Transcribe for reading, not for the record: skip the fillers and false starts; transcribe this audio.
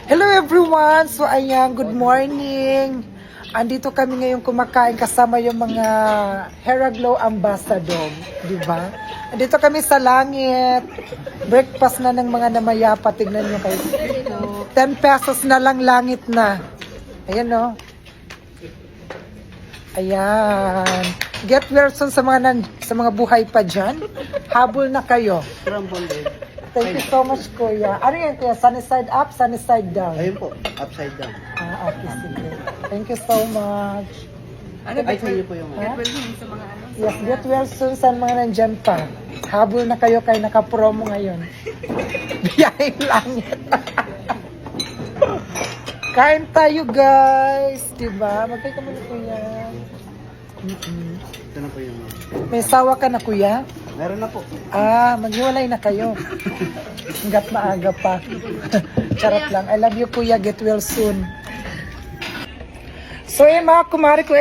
Hello everyone! So ayan, good morning! Andito kami ngayon kumakain kasama yung mga Heraglow Ambassador, di ba? Andito kami sa langit. Breakfast na ng mga namayapa. Tignan nyo kayo. 10 pesos na lang langit na. Ayan o. Ayan. Get well soon sa mga buhay pa dyan. Habol na kayo. Thank you so much, Kuya. Ano yan, Kuya? Sunny side up, sunny side down? Ayun po, upside down. Okay, sige. Thank you so much. Ay, sa inyo po yung Ha? Yes, get well soon sa mga nandyan pa. Habol na kayo kay naka-promo ngayon. Biyahing langit. Kain tayo, guys. Diba? Magkay ka muna, Kuya. Ito na po yung... May sawa ka na, Kuya? Meron na po. Maghiwalay na kayo. Hanggat maaga pa. Charot lang. I love you, Kuya. Get well soon. So, mga kumari ko,